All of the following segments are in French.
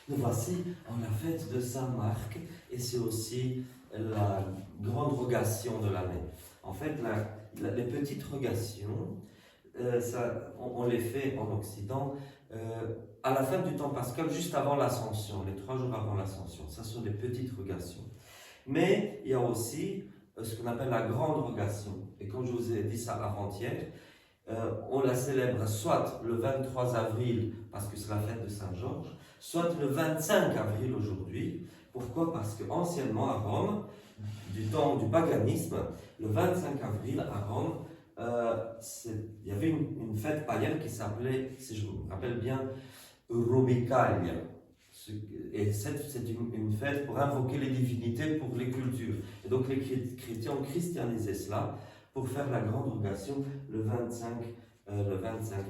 Nous voici en la fête de Saint Marc et c'est aussi la grande rogation de l'année. En fait, les petites rogations, on les fait en Occident à la fin du temps pascal, juste avant l'Ascension, les 3 jours avant l'Ascension. Ça sont les petites rogations. Mais il y a aussi ce qu'on appelle la grande rogation. Et comme je vous ai dit ça avant-hier, on la célèbre soit le 23 avril, parce que c'est la fête de Saint-Georges, soit le 25 avril aujourd'hui. Pourquoi? Parce qu'anciennement à Rome, du temps du paganisme, le 25 avril à Rome, il y avait une fête païenne qui s'appelait, si je me rappelle bien, Rubicalia. Et c'est une fête pour invoquer les divinités pour les cultures. Et donc les chrétiens ont christianisé cela pour faire la grande rogation le 25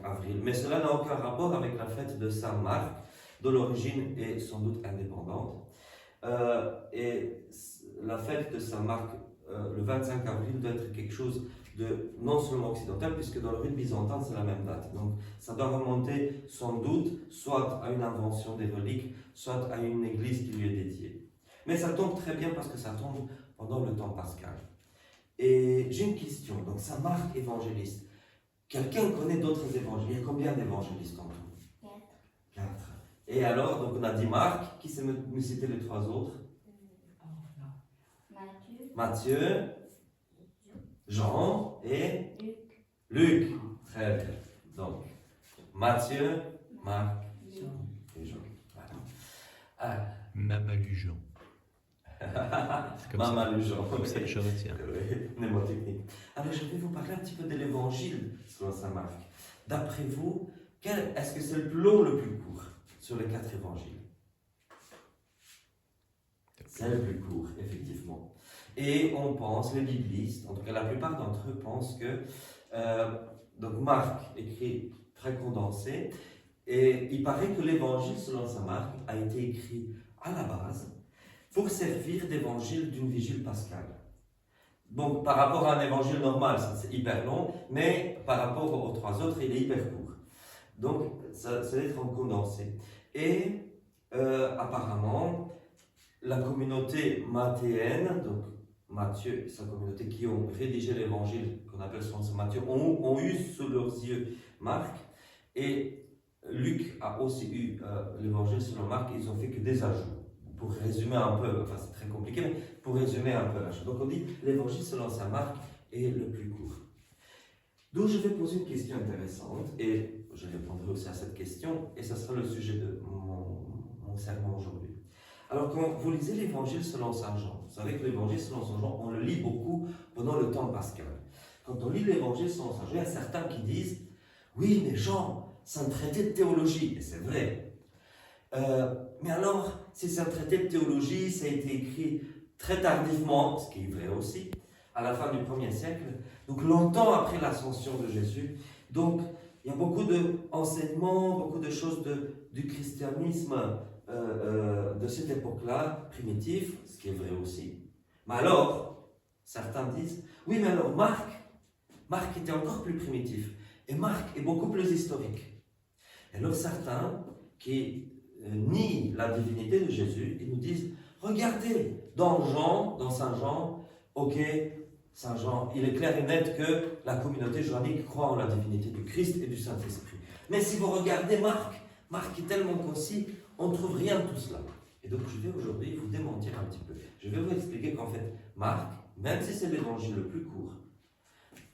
avril. Mais cela n'a aucun rapport avec la fête de Saint Marc, dont l'origine est sans doute indépendante. Et la fête de Saint Marc, le 25 avril, doit être quelque chose de non seulement occidental, puisque dans le rite byzantin, c'est la même date. Donc ça doit remonter sans doute soit à une invention des reliques, soit à une église qui lui est dédiée. Mais ça tombe très bien parce que ça tombe pendant le temps pascal. Et j'ai une question. Donc Saint Marc évangéliste. Quelqu'un connaît d'autres évangiles? Il y a combien d'évangélistes en tout? 4. Et alors, donc on a dit Marc. Qui sait me citer les 3 autres? Matthieu, Jean et Luc. Très bien. Donc, Matthieu, Marc et Jean. Voilà. Mamalu Jean. Mamalu Jean. Comme ça que je retiens. Oui, mnémotechnique. Alors, je vais vous parler un petit peu de l'évangile selon Saint Marc. D'après vous, est-ce que c'est le plus long ou le plus court sur les 4 évangiles? C'est le plus court, effectivement. Et on pense, les biblistes, en tout cas la plupart d'entre eux pensent que donc Marc écrit très condensé, et il paraît que l'évangile selon Saint Marc a été écrit à la base pour servir d'évangile d'une vigile pascale. Donc par rapport à un évangile normal, ça c'est hyper long, mais par rapport aux 3 autres, il est hyper court. Donc ça va être en condensé. Et apparemment, la communauté mathéenne, donc Matthieu et sa communauté qui ont rédigé l'évangile qu'on appelle Saint Matthieu, ont eu sous leurs yeux Marc, et Luc a aussi eu l'évangile selon Marc. Ils ont fait que des ajouts. Pour résumer un peu, enfin c'est très compliqué, mais pour résumer un peu la chose. Donc on dit l'évangile selon Saint Marc est le plus court. Donc je vais poser une question intéressante et je répondrai aussi à cette question, et ce sera le sujet de mon sermon aujourd'hui. Alors, quand vous lisez l'évangile selon Saint Jean, vous savez que l'évangile selon Saint Jean, on le lit beaucoup pendant le temps pascal. Quand on lit l'évangile selon Saint Jean, il y a certains qui disent oui, mais Jean, c'est un traité de théologie, et c'est vrai. Mais alors, si c'est un traité de théologie, ça a été écrit très tardivement, ce qui est vrai aussi, à la fin du 1er siècle, donc longtemps après l'ascension de Jésus. Donc, il y a beaucoup d'enseignements, beaucoup de choses du christianisme de cette époque-là, primitif, ce qui est vrai aussi. Mais alors, certains disent, oui, mais alors Marc était encore plus primitif, et Marc est beaucoup plus historique. Et alors certains qui nient la divinité de Jésus, ils nous disent, regardez, dans Saint Jean, ok, Saint Jean, il est clair et net que la communauté joannique croit en la divinité du Christ et du Saint-Esprit. Mais si vous regardez Marc est tellement concis, on ne trouve rien de tout cela. Et donc je vais aujourd'hui vous démentir un petit peu. Je vais vous expliquer qu'en fait, Marc, même si c'est l'évangile le plus court,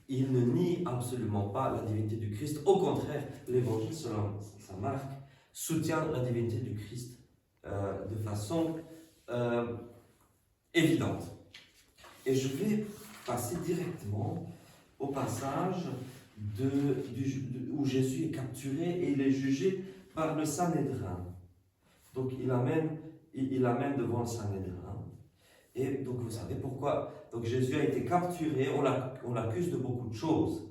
il ne nie absolument pas la divinité du Christ. Au contraire, l'évangile selon Saint Marc soutient la divinité du Christ de façon évidente. Et je vais passer directement au passage où Jésus est capturé et il est jugé par le Sanhédrin. Donc il l'amène devant le Sanhédrin. Et donc vous savez pourquoi. Donc Jésus a été capturé, on l'accuse de beaucoup de choses.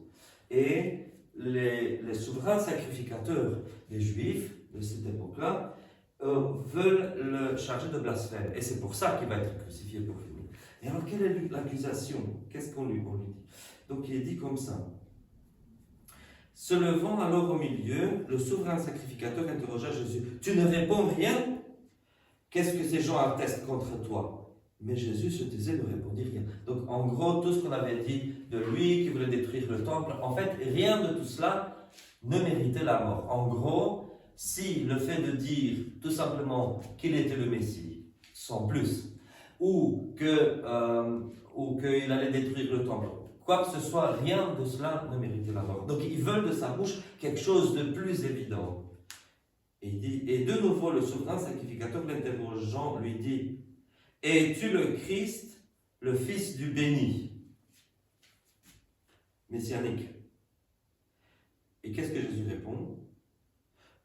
Et les souverains sacrificateurs des Juifs de cette époque-là veulent le charger de blasphème. Et c'est pour ça qu'il va être crucifié pour finir. Et alors quelle est l'accusation? Qu'est-ce qu'on lui dit? Donc il est dit comme ça. Se levant alors au milieu, le souverain sacrificateur interrogea Jésus. Tu ne réponds rien? qu'est-ce que ces gens attestent contre toi? Mais Jésus se taisait, ne répondit rien. Donc en gros, tout ce qu'on avait dit de lui, qui voulait détruire le temple, en fait, rien de tout cela ne méritait la mort. En gros, si le fait de dire tout simplement qu'il était le Messie, sans plus, ou qu'il allait détruire le temple, quoi que ce soit, rien de cela ne méritait la mort. Donc ils veulent de sa bouche quelque chose de plus évident. Et il dit, et de nouveau le souverain sacrificateur l'interrogeant lui dit, es-tu le Christ, le Fils du béni, messianique? Et qu'est-ce que Jésus répond?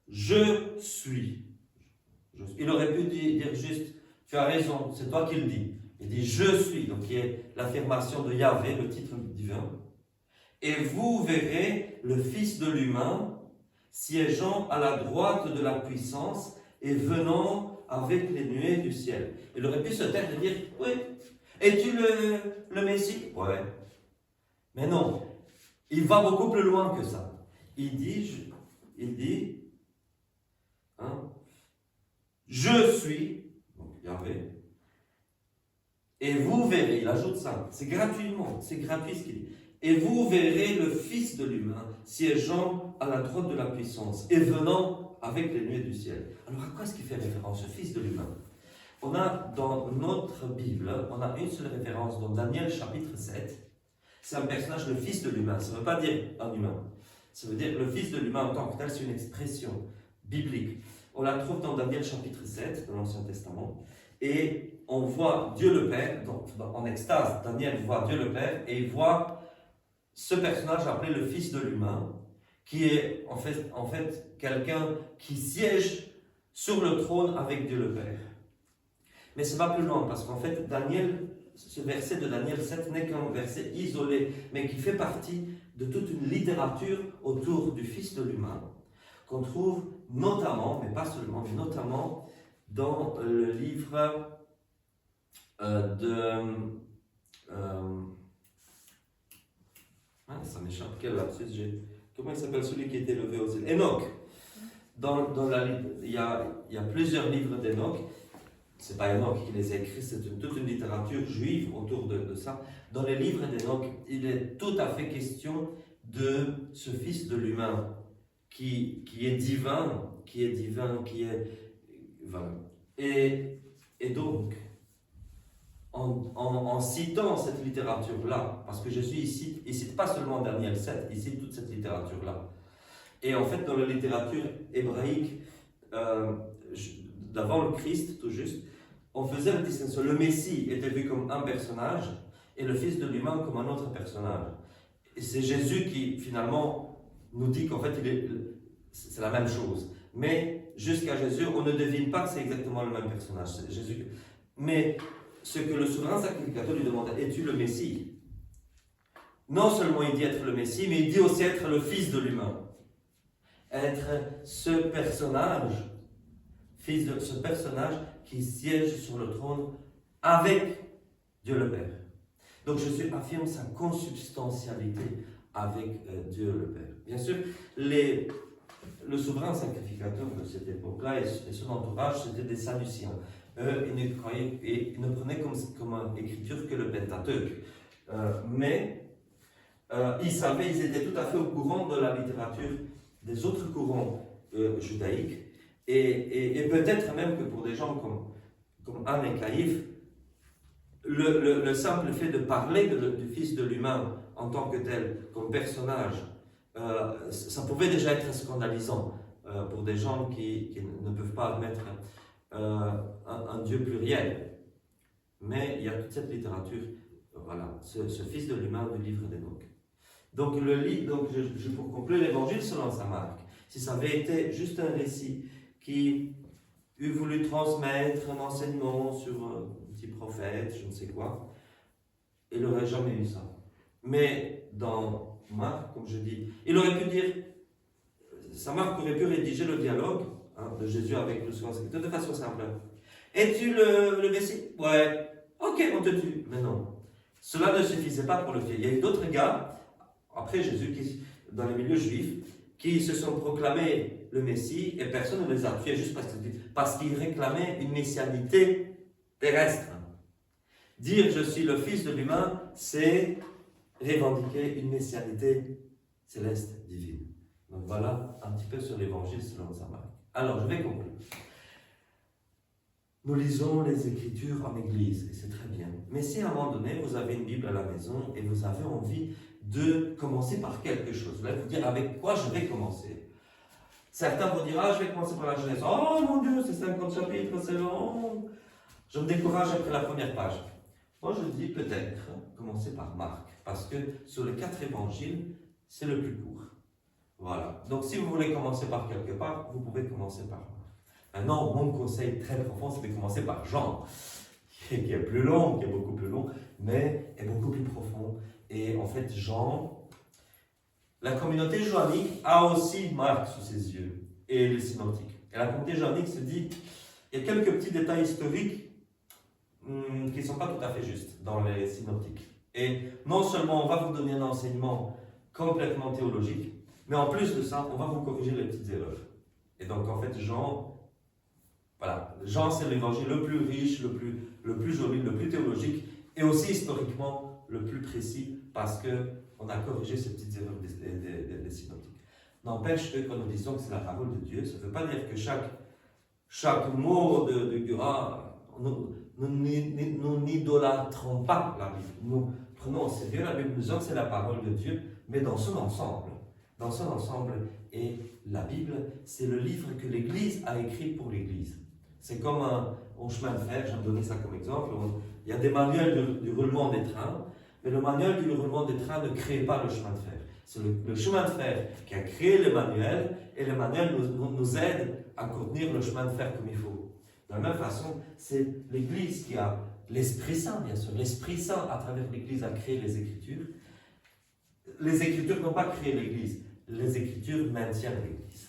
Je suis. Il aurait pu dire juste, tu as raison, c'est toi qui le dis. Il dit je suis, donc qui est l'affirmation de Yahvé, le titre divin. Et vous verrez le Fils de l'humain siégeant à la droite de la puissance et venant avec les nuées du ciel. Il aurait pu se taire de dire, oui, es-tu le Messie? Ouais. Mais non, il va beaucoup plus loin que ça. Il dit, je suis, donc Yahvé, et vous verrez, il ajoute ça, c'est gratuitement, c'est gratuit ce qu'il dit. Et vous verrez le Fils de l'humain siégeant à la droite de la puissance et venant avec les nuées du ciel. Alors à quoi est-ce qu'il fait référence, ce Fils de l'humain? On a dans notre Bible, on a une seule référence dans Daniel chapitre 7. C'est un personnage, le Fils de l'humain. Ça ne veut pas dire un humain. Ça veut dire le Fils de l'humain en tant que tel, c'est une expression biblique. On la trouve dans Daniel chapitre 7 de l'Ancien Testament. Et on voit Dieu le Père, donc en extase, Daniel voit Dieu le Père et il voit ce personnage appelé le Fils de l'humain, qui est en fait quelqu'un qui siège sur le trône avec Dieu le Père. Mais ça va plus loin, parce qu'en fait, ce verset de Daniel 7 n'est qu'un verset isolé, mais qui fait partie de toute une littérature autour du Fils de l'humain, qu'on trouve notamment, mais pas seulement, mais notamment dans le livre ça m'échappe, quel lapsus j'ai. Comment il s'appelle celui qui était élevé aux îles? Enoch. Il y a plusieurs livres d'Enoch. C'est pas Enoch qui les a écrits, c'est toute une littérature juive autour de ça. Dans les livres d'Enoch, il est tout à fait question de ce Fils de l'humain qui est divin, voilà. Et donc, en citant cette littérature-là, parce que Jésus il cite pas seulement Daniel 7, il cite toute cette littérature-là. Et en fait, dans la littérature hébraïque, d'avant le Christ, tout juste, on faisait la distinction. Le Messie était vu comme un personnage et le Fils de l'humain comme un autre personnage. Et c'est Jésus qui, finalement, nous dit qu'en fait, c'est la même chose. Mais jusqu'à Jésus, on ne devine pas que c'est exactement le même personnage. C'est Jésus. Mais ce que le souverain sacrificateur lui demande, es-tu le Messie? Non seulement il dit être le Messie, mais il dit aussi être le Fils de l'humain. Être ce personnage, ce personnage qui siège sur le trône avec Dieu le Père. Donc Jésus affirme sa consubstantialité avec Dieu le Père. Bien sûr, le souverain sacrificateur de cette époque-là et son entourage, c'était des Sadduciens. Eux, ils ne prenaient comme écriture que le Pentateuque. Mais ils étaient tout à fait au courant de la littérature des autres courants judaïques. Et peut-être même que pour des gens comme Anne et Caïphe, le simple fait de parler du Fils de l'humain en tant que tel, comme personnage, ça pouvait déjà être scandalisant pour des gens qui ne peuvent pas admettre un Dieu pluriel. Mais il y a toute cette littérature, voilà, ce Fils de l'humain du livre d'Enoch. Donc, pour conclure, l'évangile selon saint Marc, si ça avait été juste un récit qui eût voulu transmettre un enseignement sur un petit prophète, je ne sais quoi, il n'aurait jamais eu ça. Mais dans Marc, comme je dis, il aurait pu dire, saint Marc aurait pu rédiger le dialogue de Jésus avec le souverain sacrificateur de façon simple. Es-tu le Messie? Ouais. Ok, on te tue. Mais non. Cela ne suffisait pas pour le tuer. Il y a eu d'autres gars, après Jésus, dans les milieux juifs, qui se sont proclamés le Messie et personne ne les a tués juste parce qu'ils réclamaient une messianité terrestre. Dire je suis le Fils de l'humain, c'est revendiquer une messianité céleste, divine. Donc voilà un petit peu sur l'évangile selon saint Marc. Alors je vais conclure. Nous lisons les Écritures en Église, et c'est très bien. Mais si à un moment donné, vous avez une Bible à la maison et vous avez envie de commencer par quelque chose, vous allez vous dire avec quoi je vais commencer. Certains vont dire, je vais commencer par la Genèse. Oh mon Dieu, c'est 50 chapitres, c'est long. Je me décourage après la première page. Moi je dis peut-être commencer par Marc, parce que sur les 4 évangiles, c'est le plus court. Voilà. Donc si vous voulez commencer par quelque part, vous pouvez commencer par Marc. Maintenant, mon conseil très profond, c'est de commencer par Jean, qui est plus long, qui est beaucoup plus long, mais est beaucoup plus profond. Et en fait, Jean, la communauté joannique a aussi Marc sous ses yeux, et les synoptiques. Et la communauté joannique se dit, il y a quelques petits détails historiques qui ne sont pas tout à fait justes dans les synoptiques. Et non seulement on va vous donner un enseignement complètement théologique, mais en plus de ça, on va vous corriger les petites erreurs. Et donc en fait, Jean, c'est l'évangile le plus riche, le plus joli, le plus théologique, et aussi historiquement le plus précis, parce qu'on a corrigé ces petites erreurs des synoptiques. N'empêche que quand nous disons que c'est la parole de Dieu, ça ne veut pas dire que chaque mot de Dieu, nous n'idolâtrons pas la Bible. Nous prenons au sérieux la Bible, nous disons que c'est la parole de Dieu, mais dans son ensemble. Dans son ensemble. Et la Bible, c'est le livre que l'Église a écrit pour l'Église. C'est comme un chemin de fer, j'aime donner ça comme exemple. Il y a des manuels du roulement des trains, mais le manuel du roulement des trains ne crée pas le chemin de fer. C'est le chemin de fer qui a créé le manuel, et le manuel nous aide à contenir le chemin de fer comme il faut. De la même façon, c'est l'Église qui a l'Esprit Saint, bien sûr. L'Esprit Saint, à travers l'Église, a créé les Écritures. Les Écritures n'ont pas créé l'Église. Les Écritures maintiennent l'Église.